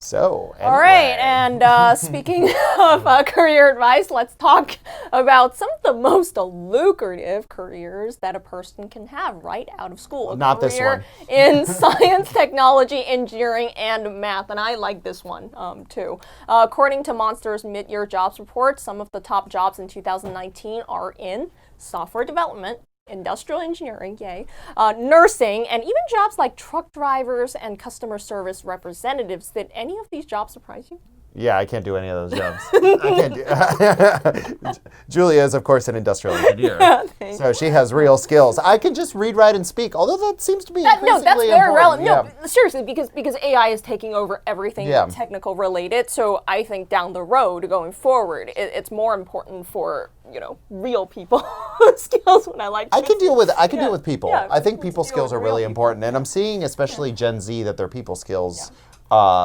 So, anyway. All right, and speaking of career advice, let's talk about some of the most lucrative careers that a person can have right out of school. Not this one. In science, technology, engineering, and math, and I like this one too. According to Monster's mid-year jobs report, some of the top jobs in 2019 are in software development, industrial engineering, yay, nursing, and even jobs like truck drivers and customer service representatives. Did any of these jobs surprise you? Yeah, I can't do any of those jobs. I can't do. Julia is, of course, an industrial engineer, so she has real skills. I can just read, write, and speak, although that seems to be increasingly that's very relevant. Yeah. No, seriously, because AI is taking over everything technical related. So I think down the road, going forward, it's more important for real people skills. When I can deal with people. Yeah, I think people skills are really important, and I'm seeing, especially Gen Z, that their people skills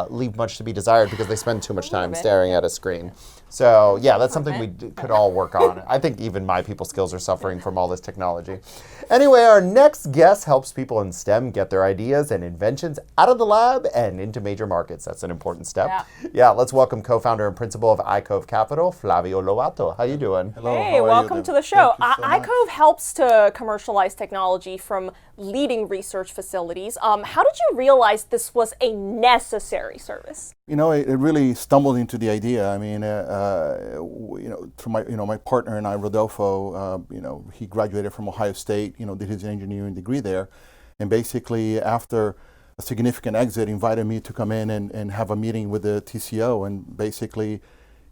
leave much to be desired because they spend too much time staring at a screen. So yeah, that's something we could all work on. I think even my people skills are suffering from all this technology. Anyway, our next guest helps people in STEM get their ideas and inventions out of the lab and into major markets. That's an important step. Yeah, let's welcome co-founder and principal of Ikove Capital, Flavio Lobato. How you doing? Hello. Hey, welcome to the show. Ikove helps to commercialize technology from leading research facilities. How did you realize this was a necessary service? It really stumbled into the idea. I mean, through my partner and I, Rodolfo, he graduated from Ohio State, did his engineering degree there, and basically after a significant exit, invited me to come in and have a meeting with the TCO. And basically,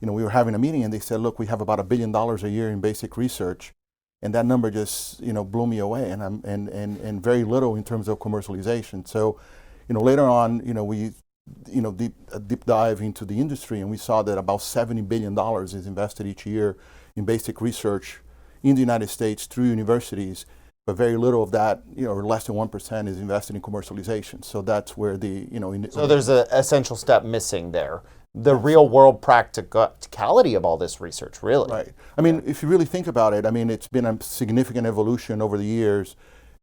we were having a meeting, and they said, look, we have about $1 billion a year in basic research, and that number just blew me away, and very little in terms of commercialization. So, later on, we deep dive into the industry, and we saw that about $70 billion is invested each year in basic research in the United States through universities, but very little of that, or less than 1%, is invested in commercialization. So that's where So there's an essential step missing there. The real world practicality of all this research, really. Right. I mean, if you really think about it, I mean, it's been a significant evolution over the years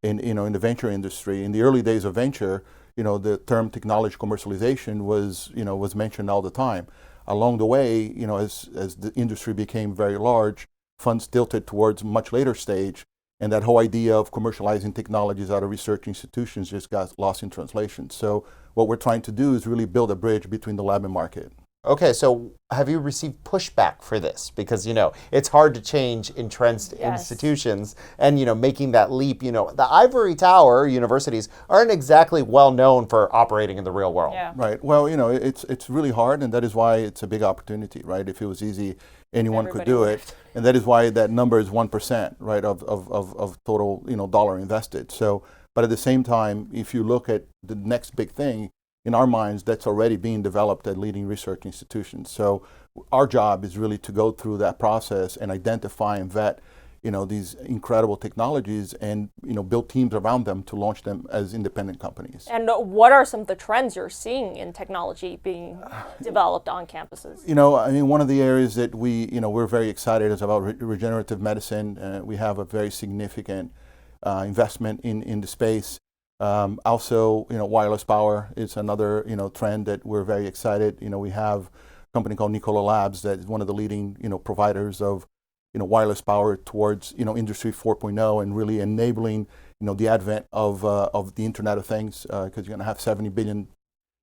in the venture industry. In the early days of venture, the term technology commercialization was mentioned all the time. Along the way, as the industry became very large, funds tilted towards much later stage, and that whole idea of commercializing technologies out of research institutions just got lost in translation. So what we're trying to do is really build a bridge between the lab and market. Okay, so have you received pushback for this? Because, it's hard to change entrenched institutions and, making that leap. The ivory tower universities aren't exactly well known for operating in the real world. Yeah. Right. Well, it's really hard, and that is why it's a big opportunity, right? If it was easy, anyone could do it. And that is why that number is 1%, right, of total, dollar invested. So, but at the same time, if you look at the next big thing, in our minds, that's already being developed at leading research institutions. So our job is really to go through that process and identify and vet, these incredible technologies and, build teams around them to launch them as independent companies. And what are some of the trends you're seeing in technology being developed on campuses? I mean, one of the areas that we're very excited is about regenerative medicine. We have a very significant investment in the space. Also, wireless power is another, trend that we're very excited. We have a company called Nikola Labs that is one of the leading, providers of, wireless power towards, Industry 4.0 and really enabling, the advent of the Internet of Things, because you're going to have 70 billion,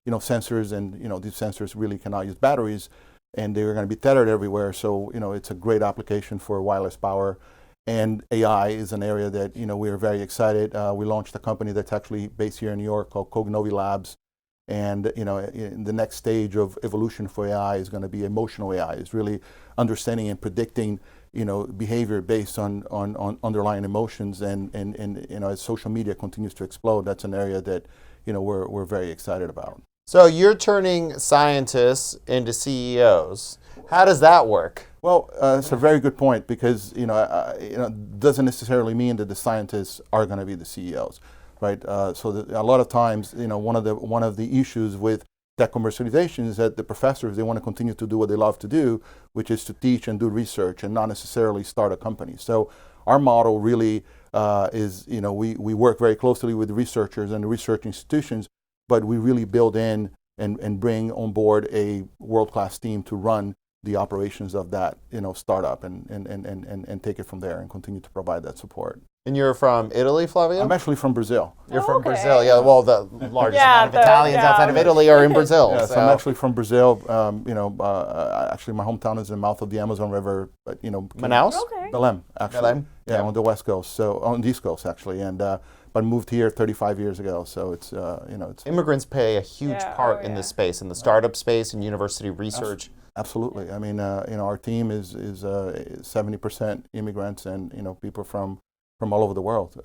sensors, and, these sensors really cannot use batteries, and they're going to be tethered everywhere. So, it's a great application for wireless power. And AI is an area that we are very excited. We launched a company that's actually based here in New York called Cognovi Labs, and in the next stage of evolution for AI is going to be emotional AI. It's really understanding and predicting behavior based on underlying emotions, and as social media continues to explode, that's an area that we're very excited about. So you're turning scientists into CEOs. How does that work? Well, it's a very good point, because doesn't necessarily mean that the scientists are going to be the CEOs, right? A lot of times, one of the issues with tech commercialization is that the professors, they want to continue to do what they love to do, which is to teach and do research and not necessarily start a company. So our model really is, we work very closely with the researchers and the research institutions, but we really build in and bring on board a world-class team to run the operations of that startup and take it from there and continue to provide that support. And you're from Italy, Flavio? I'm actually from Brazil. You're from okay. Brazil, yeah. Well, the largest amount of Italians outside of Italy are in Brazil. Yeah, so I'm actually from Brazil. Actually, my hometown is in the mouth of the Amazon River. But, Manaus? Okay. Belém, actually. Belém? Yeah, on the West Coast, so on the East Coast actually, and but moved here 35 years ago. So it's it's Immigrants play a huge part in this space, in the startup space and university research. Absolutely. I mean, our team is 70% immigrants, and people from all over the world.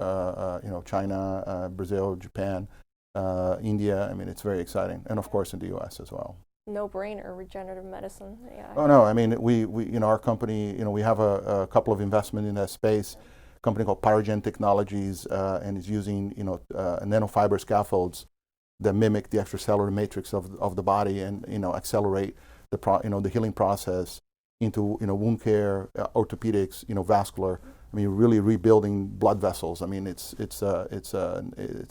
China, Brazil, Japan, India. I mean, it's very exciting, and of course in the U.S. as well. No brainer, regenerative medicine. Yeah. Oh no, I mean, we our company, we have a couple of investments in that space. A company called Pyrogen Technologies, and is using nanofiber scaffolds that mimic the extracellular matrix of the body, and accelerate the healing process into wound care, orthopedics, vascular. I mean, really rebuilding blood vessels. I mean, it's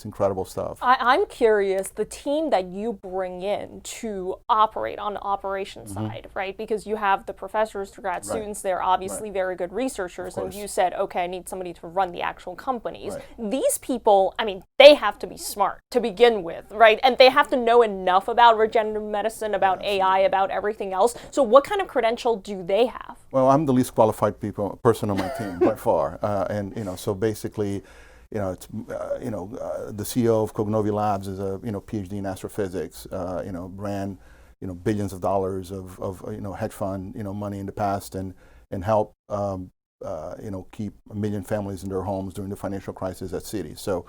incredible stuff. I'm curious, the team that you bring in to operate on the operations side, right? Because you have the professors, the grad students, they're obviously very good researchers, and you said, okay, I need somebody to run the actual companies. These people, I mean, they have to be smart to begin with, right? And they have to know enough about regenerative medicine, about AI, about everything else. So what kind of credential do they have? Well, I'm the least qualified person on my team by far, and so basically, it's the CEO of Cognovi Labs is a PhD in astrophysics, ran billions of dollars of hedge fund money in the past, and help keep 1 million families in their homes during the financial crisis at Citi. So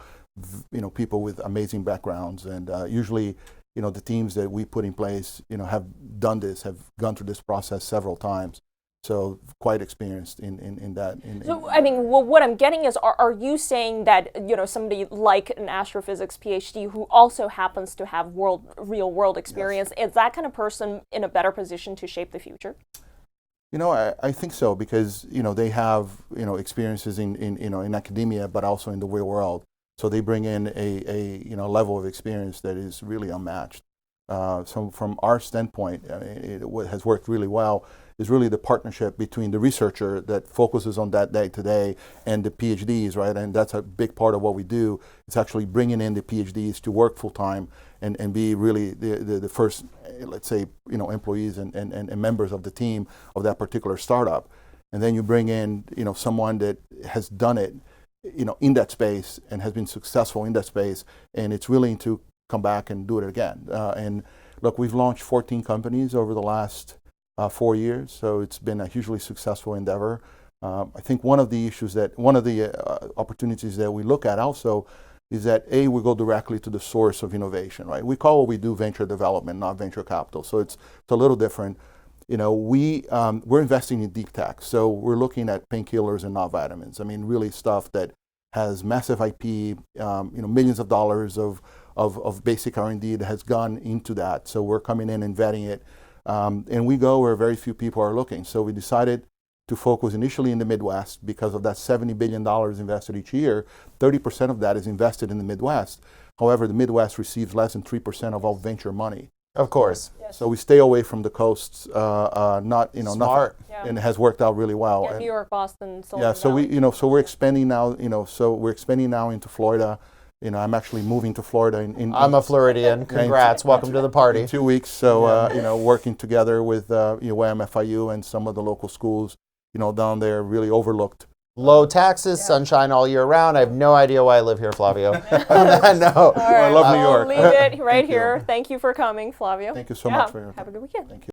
people with amazing backgrounds, and usually the teams that we put in place have done this, have gone through this process several times. So quite experienced in that. So I mean, well, what I'm getting is, are you saying that somebody like an astrophysics PhD who also happens to have real world experience, is that kind of person in a better position to shape the future? I think so, because they have experiences in academia, but also in the real world. So they bring in a level of experience that is really unmatched. So from our standpoint, it has worked really well. Is really the partnership between the researcher that focuses on that day to day and the PhDs, right? And that's a big part of what we do. It's actually bringing in the PhDs to work full time and be really the first, let's say, employees and members of the team of that particular startup. And then you bring in, someone that has done it, in that space and has been successful in that space, and it's willing to come back and do it again. And look, we've launched 14 companies over the last 4 years, so it's been a hugely successful endeavor. I think one of the opportunities that we look at also is that we go directly to the source of innovation, right? We call what we do venture development, not venture capital, so it's a little different. We're investing in deep tech, so we're looking at painkillers and not vitamins. I mean, really stuff that has massive IP, millions of dollars of basic R&D that has gone into that. So we're coming in and vetting it. And we go where very few people are looking. So we decided to focus initially in the Midwest because of that $70 billion invested each year. 30% of that is invested in the Midwest. However, the Midwest receives less than 3% of all venture money. Of course. Yes. So we stay away from the coasts, not Smart. and it has worked out really well. Yeah, and New York, Boston, Silicon so Valley. so we're expanding now. So we're expanding now into Florida. I'm actually moving to Florida I'm a Floridian. Congrats. Welcome to the party. in 2 weeks. So working together with UM, FIU, and some of the local schools, down there, really overlooked. Low taxes, sunshine all year round. I have no idea why I live here, Flavio. On that note, All right, I love New I'll York. leave it right Thank you. here. Thank you for coming, Flavio. Thank you so much for your Have a good weekend. Thank you.